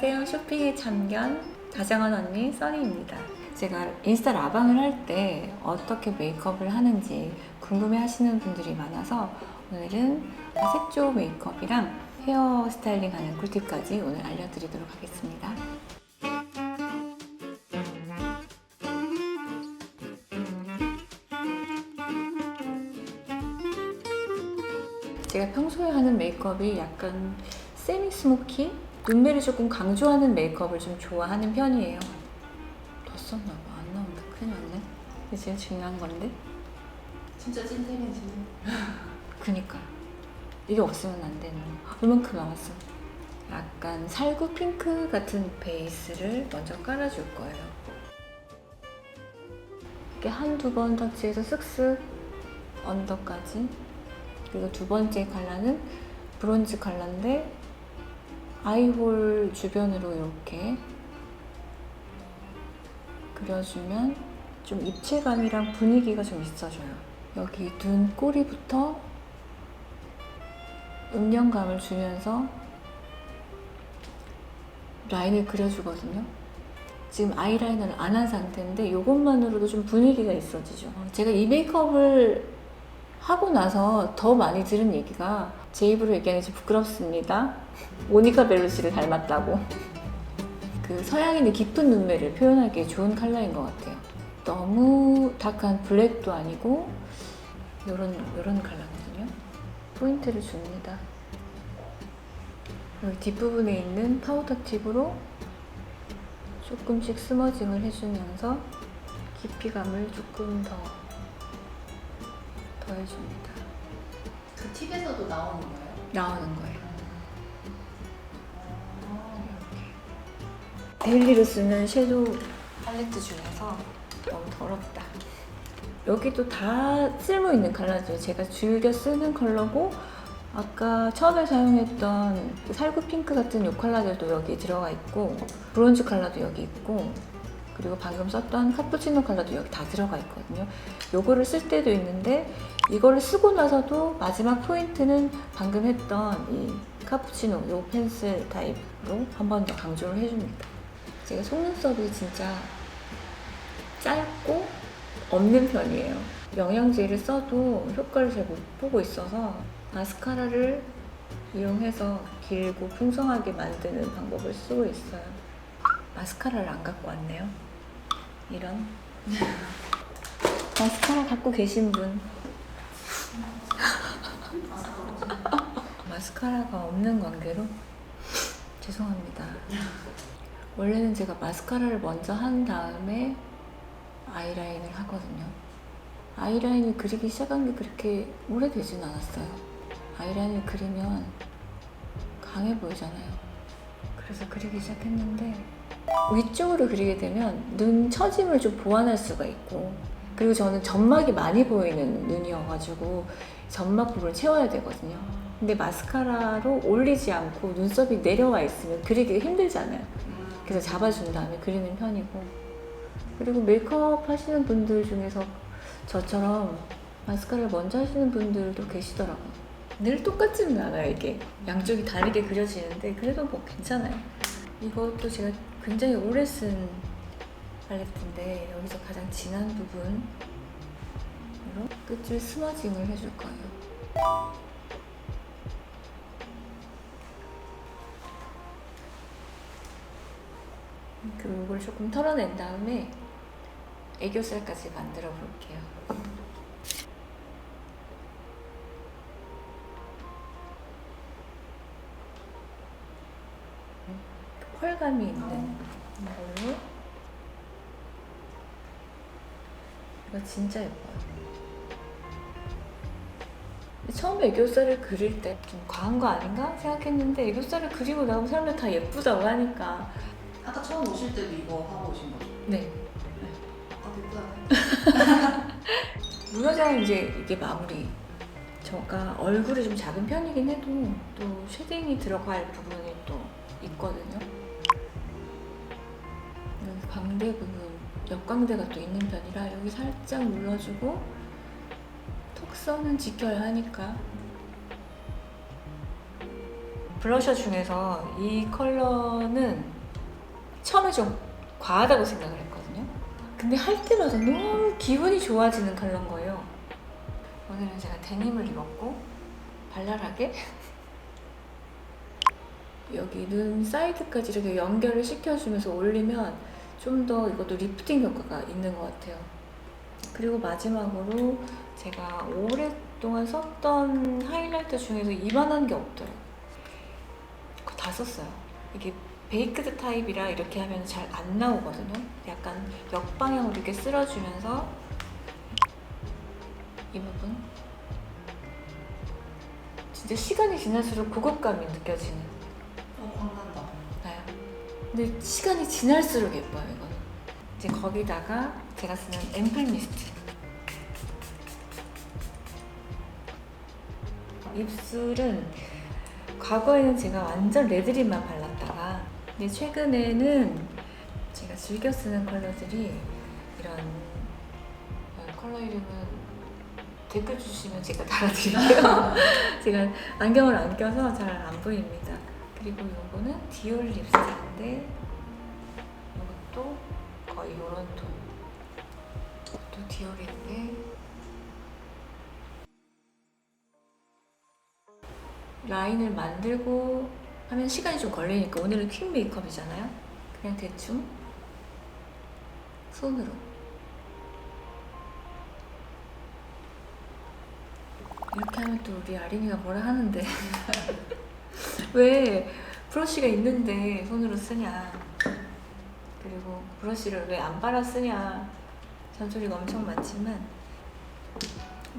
안녕하세요. 쇼핑의 참견 다정한 언니 써니입니다. 제가 인스타 라방을 할 때 어떻게 메이크업을 하는지 궁금해 하시는 분들이 많아서 오늘은 색조 메이크업이랑 헤어 스타일링 하는 꿀팁까지 오늘 알려드리도록 하겠습니다. 제가 평소에 하는 메이크업이 약간 세미 스모키? 눈매를 조금 강조하는 메이크업을 좀 좋아하는 편이에요. 더 썼나봐. 안 나온다. 큰일 났네. 이게 제일 중요한 건데. 진짜 찐텐이지. 그니까 이게 없으면 안 되는. 얼만큼 남았어? 약간 살구 핑크 같은 베이스를 먼저 깔아줄 거예요. 이렇게 한두 번 터치해서 쓱쓱 언더까지. 그리고 두 번째 컬러는 브론즈 컬러인데 아이홀 주변으로 이렇게 그려주면 좀 입체감이랑 분위기가 좀 있어져요. 여기 눈 꼬리부터 음영감을 주면서 라인을 그려주거든요. 지금 아이라이너를 안 한 상태인데 이것만으로도 좀 분위기가 있어지죠. 제가 이 메이크업을 하고 나서 더 많이 들은 얘기가, 제 입으로 얘기하는 게 부끄럽습니다. 모니카 벨루시를 닮았다고. 그 서양인의 깊은 눈매를 표현하기에 좋은 컬러인 것 같아요. 너무 다크한 블랙도 아니고 요런 컬러거든요. 포인트를 줍니다. 여기 뒷부분에 있는 파우더 팁으로 조금씩 스머징을 해주면서 깊이감을 조금 더 더해줍니다. 그 팁에서도 나오는 거예요? 나오는 거예요. 데일리로 쓰는 섀도우 팔레트 중에서 너무 더럽다. 여기도 다 쓸모있는 컬러죠. 제가 즐겨 쓰는 컬러고, 아까 처음에 사용했던 그 살구 핑크 같은 이 컬러들도 여기 들어가 있고, 브론즈 컬러도 여기 있고, 그리고 방금 썼던 카푸치노 컬러도 여기 다 들어가 있거든요. 요거를 쓸 때도 있는데, 이거를 쓰고 나서도 마지막 포인트는 방금 했던 이 카푸치노, 요 펜슬 타입으로 한 번 더 강조를 해줍니다. 제가 속눈썹이 진짜 짧고 없는 편이에요. 영양제를 써도 효과를 잘 못 보고 있어서 마스카라를 이용해서 길고 풍성하게 만드는 방법을 쓰고 있어요. 마스카라를 안 갖고 왔네요. 이런 마스카라 갖고 계신 분. 마스카라가 없는 관계로 죄송합니다. 원래는 제가 마스카라를 먼저 한 다음에 아이라인을 하거든요. 아이라인을 그리기 시작한 게 그렇게 오래되진 않았어요. 아이라인을 그리면 강해 보이잖아요. 그래서 그리기 시작했는데, 위쪽으로 그리게 되면 눈 처짐을 좀 보완할 수가 있고, 그리고 저는 점막이 많이 보이는 눈이어가지고 점막 부분을 채워야 되거든요. 근데 마스카라로 올리지 않고 눈썹이 내려와 있으면 그리기가 힘들잖아요. 그래서 잡아준 다음에 그리는 편이고, 그리고 메이크업 하시는 분들 중에서 저처럼 마스카라를 먼저 하시는 분들도 계시더라고요. 늘 똑같지는 않아요. 이게 양쪽이 다르게 그려지는데 그래도 뭐 괜찮아요. 이것도 제가 굉장히 오래 쓴 팔레트인데, 여기서 가장 진한 부분으로 끝을 스머징을 해줄 거예요. 그리고 이걸 조금 털어낸 다음에 애교살까지 만들어 볼게요. 펄감이 있는 걸로. 이거 진짜 예뻐요. 처음에 애교살을 그릴 때 좀 과한 거 아닌가 생각했는데, 애교살을 그리고 나면 사람들 다 예쁘다고 하니까. 아까 처음 오실 때도 이거 하고 오신 거죠? 네. 아까 예쁘다. 무너져야 이제 이게 마무리. 제가 얼굴이 좀 작은 편이긴 해도 또 쉐딩이 들어갈 부분이 또 있거든요. 여기 광대 부분, 옆광대가 또 있는 편이라 여기 살짝 눌러주고, 턱선은 지켜야 하니까 블러셔 중에서 이 컬러는 처음에 좀 과하다고 생각을 했거든요. 근데 할 때마다 너무 기분이 좋아지는 컬러인 거예요. 오늘은 제가 데님을 입었고 발랄하게 여기 눈 사이드까지 이렇게 연결을 시켜주면서 올리면 좀 더 이것도 리프팅 효과가 있는 것 같아요. 그리고 마지막으로 제가 오랫동안 썼던 하이라이터 중에서 이만한 게 없더라고요. 그거 다 썼어요. 이게 베이크드 타입이라 이렇게 하면 잘 안 나오거든요. 약간 역방향으로 이렇게 쓸어주면서 이 부분 진짜 시간이 지날수록 고급감이 느껴지는. 광난다. 나요. 근데 시간이 지날수록 예뻐요, 이거는. 이제 거기다가 제가 쓰는 앰플 미스트. 입술은 과거에는 제가 완전 레드립만 발랐다가 근데 최근에는 제가 즐겨 쓰는 컬러들이 이런 컬러 이름은 댓글 주시면 제가 달아드릴게요. 제가 안경을 안 껴서 잘 안 보입니다. 그리고 이거는 디올 립스틱인데 이것도 거의 이런 톤. 또 디올인데 라인을 만들고 하면 시간이 좀 걸리니까 오늘은 퀵 메이크업이잖아요. 그냥 대충 손으로 이렇게 하면 또 우리 아린이가 뭐라 하는데 왜 브러쉬가 있는데 손으로 쓰냐, 그리고 브러쉬를 왜 안 빨아 쓰냐 잔소리가 엄청 많지만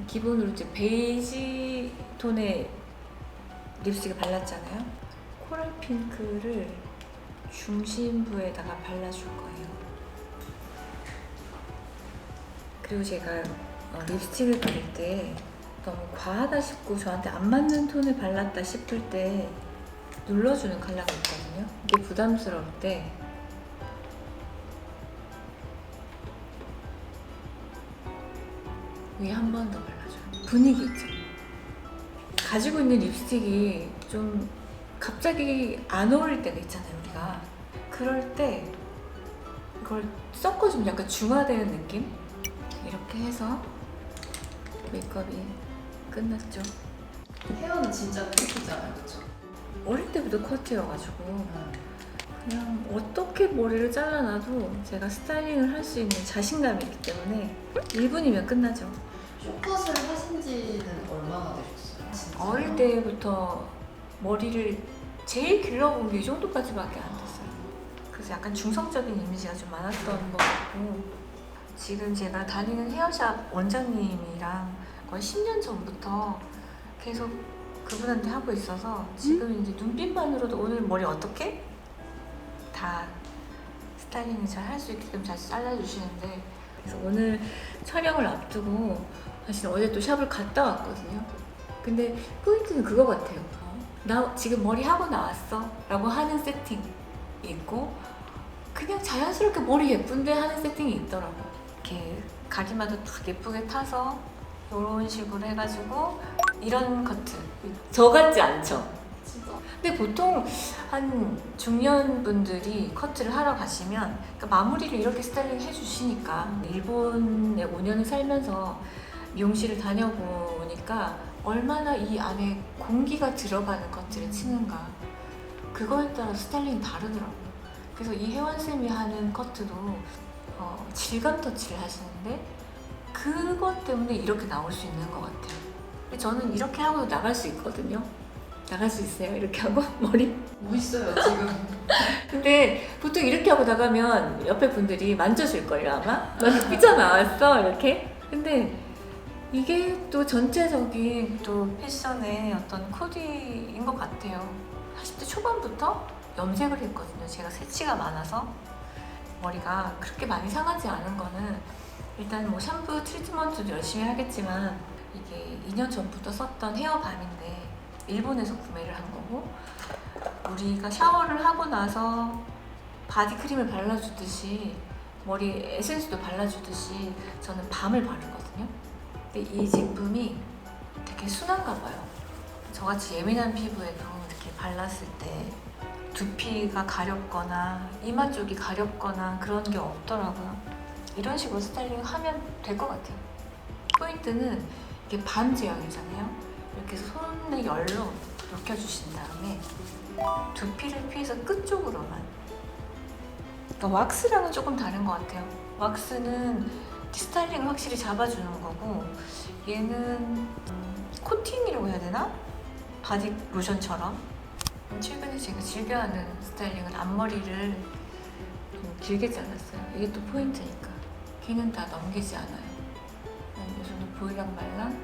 기본으로 이제 베이지 톤의 립스틱을 발랐잖아요. 코랄 핑크를 중심부에다가 발라줄 거예요. 그리고 제가 립스틱을 바를 때 너무 과하다 싶고 저한테 안 맞는 톤을 발랐다 싶을 때 눌러주는 컬러가 있거든요. 이게 부담스러울 때 위에 한 번 더 발라줘요. 분위기 있죠. 가지고 있는 립스틱이 좀 갑자기 안 어울릴 때가 있잖아요, 우리가. 그럴 때 이걸 섞어주면 약간 중화되는 느낌? 이렇게 해서 메이크업이 끝났죠. 헤어는 진짜 큐트잖아요, 그쵸? 어릴 때부터 커트여가지고 그냥 어떻게 머리를 잘라놔도 제가 스타일링을 할 수 있는 자신감이 있기 때문에 1분이면 끝나죠. 쇼컷을 하신 지는 얼마나 되셨어요? 진짜? 어릴 때부터 머리를 제일 길러본 게 이 정도까지밖에 안 됐어요. 그래서 약간 중성적인 이미지가 좀 많았던 것 같고, 지금 제가 다니는 헤어샵 원장님이랑 거의 10년 전부터 계속 그분한테 하고 있어서 지금 이제 눈빛만으로도 오늘 머리 어떻게? 다 스타일링을 잘 할 수 있게끔 잘 잘라주시는데, 그래서 오늘 촬영을 앞두고 사실 어제 또 샵을 갔다 왔거든요. 근데 포인트는 그거 같아요. 나 지금 머리 하고 나왔어 라고 하는 세팅이 있고, 그냥 자연스럽게 머리 예쁜데 하는 세팅이 있더라고. 이렇게 가리마도 딱 예쁘게 타서 이런 식으로 해가지고 이런 커트. 저 같지 않죠? 진짜. 근데 보통 한 중년분들이 커트를 하러 가시면 그러니까 마무리를 이렇게 스타일링 해주시니까, 일본에 5년을 살면서 미용실을 다녀보니까 얼마나 이 안에 공기가 들어가는 커트를 치는가, 그거에 따라 스타일링이 다르더라고요. 그래서 이 혜원쌤이 하는 커트도 질감 터치를 하시는데 그것 때문에 이렇게 나올 수 있는 것 같아요. 근데 저는 이렇게 하고도 나갈 수 있거든요. 나갈 수 있어요, 이렇게 하고 머리. 뭐 있어요, 지금? 근데 보통 이렇게 하고 나가면 옆에 분들이 만져줄걸요, 아마? 너 삐져나왔어, 이렇게. 근데 이게 또 전체적인 또 패션의 어떤 코디인 것 같아요. 40대 초반부터 염색을 했거든요. 제가 새치가 많아서 머리가 그렇게 많이 상하지 않은 거는, 일단 뭐 샴푸 트리트먼트도 열심히 하겠지만 이게 2년 전부터 썼던 헤어밤인데 일본에서 구매를 한 거고, 우리가 샤워를 하고 나서 바디크림을 발라주듯이 머리 에센스도 발라주듯이 저는 밤을 바르거든요. 근데 이 제품이 되게 순한가 봐요. 저같이 예민한 피부에도 이렇게 발랐을 때 두피가 가렵거나 이마 쪽이 가렵거나 그런 게 없더라고요. 이런 식으로 스타일링 하면 될 것 같아요. 포인트는 이게 반 제형이잖아요. 이렇게 해서 손의 열로 녹여주신 다음에 두피를 피해서 끝쪽으로만. 그러니까 왁스랑은 조금 다른 것 같아요. 왁스는 스타일링을 확실히 잡아주는 거고 얘는 코팅이라고 해야 되나? 바디 로션처럼. 최근에 제가 즐겨하는 스타일링은 앞머리를 좀 길게 잘랐어요. 이게 또 포인트니까. 걔는 다 넘기지 않아요. 이 정도 보이랑 말랑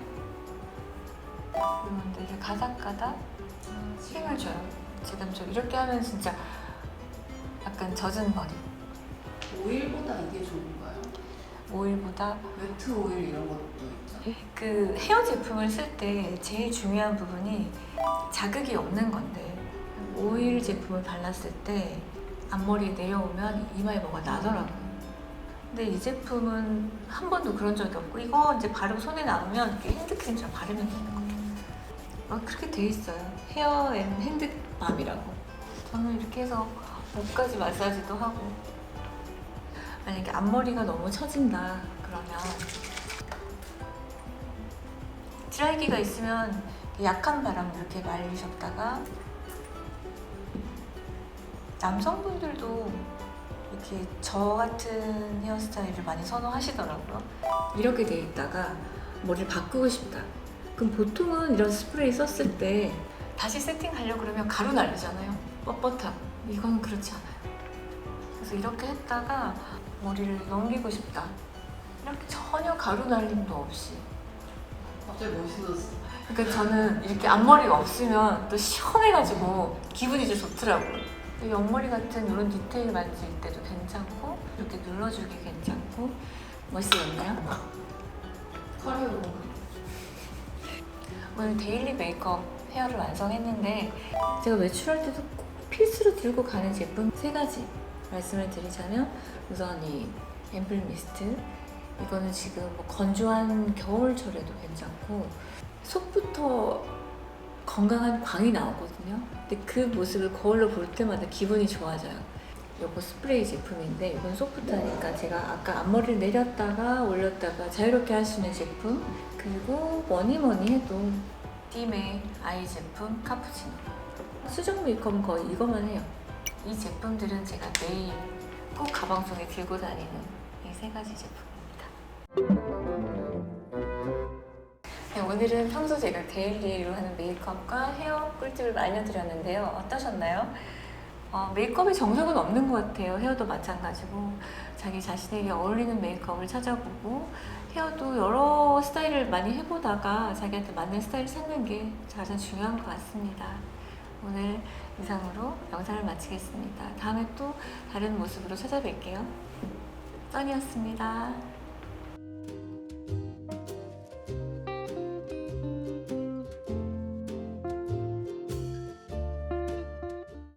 이런 데를 가닥가닥 힘을 줘요. 지금처럼 이렇게 하면 진짜 약간 젖은 머리. 오일보다 이게 좋은가요? 오일보다 웨트 오일 이런 것도 있죠? 그 헤어 제품을 쓸 때 제일 중요한 부분이 자극이 없는 건데 오일 제품을 발랐을 때 앞머리에 내려오면 이마에 뭐가 나더라고요. 근데 이 제품은 한 번도 그런 적이 없고 이거 이제 바르고 손에 남으면 이렇게 핸드크림처럼 바르면 되는 거예요. 그렇게 돼 있어요. 헤어 앤 핸드밤이라고. 저는 이렇게 해서 목까지 마사지도 하고 만약에 앞머리가 너무 처진다 그러면 드라이기가 있으면 약한 바람 이렇게 말리셨다가 남성분들도 이렇게 저 같은 헤어스타일을 많이 선호하시더라고요. 이렇게 돼 있다가 머리를 바꾸고 싶다. 그럼 보통은 이런 스프레이 썼을 때 다시 세팅하려고 그러면 가루 날리잖아요. 뻣뻣하고. 이건 그렇지 않아요. 그래서 이렇게 했다가 머리를 넘기고 싶다. 이렇게 전혀 가루 날림도 없이. 갑자기 멋있어졌어. 그러니까 저는 이렇게 앞머리가 없으면 또 시원해가지고 기분이 좀 좋더라고요. 옆머리 같은 이런 디테일 만질 때도 괜찮고 이렇게 눌러주기 괜찮고 멋있었나요? 화려로. 오늘 데일리 메이크업 헤어를 완성했는데 제가 외출할 때도 꼭 필수로 들고 가는 제품 3가지 말씀을 드리자면 우선 이 앰플 미스트 이거는 지금 뭐 건조한 겨울철에도 괜찮고 속부터 건강한 광이 나오거든요. 근데 그 모습을 거울로 볼 때마다 기분이 좋아져요. 이거 스프레이 제품인데 이건 소프트하니까 제가 아까 앞머리를 내렸다가 올렸다가 자유롭게 할 수 있는 제품. 그리고 뭐니 해도 딤의 아이 제품 카푸치노. 수정 메이크업은 거의 이것만 해요. 이 제품들은 제가 매일 꼭 가방 속에 들고 다니는 이 3가지 제품입니다. 네, 오늘은 평소 제가 데일리로 하는 메이크업과 헤어 꿀팁을 알려드렸는데요. 어떠셨나요? 메이크업에 정석은 없는 것 같아요. 헤어도 마찬가지고 자기 자신에게 어울리는 메이크업을 찾아보고 헤어도 여러 스타일을 많이 해보다가 자기한테 맞는 스타일을 찾는 게 가장 중요한 것 같습니다. 오늘 이상으로 영상을 마치겠습니다. 다음에 또 다른 모습으로 찾아뵐게요. 써니였습니다.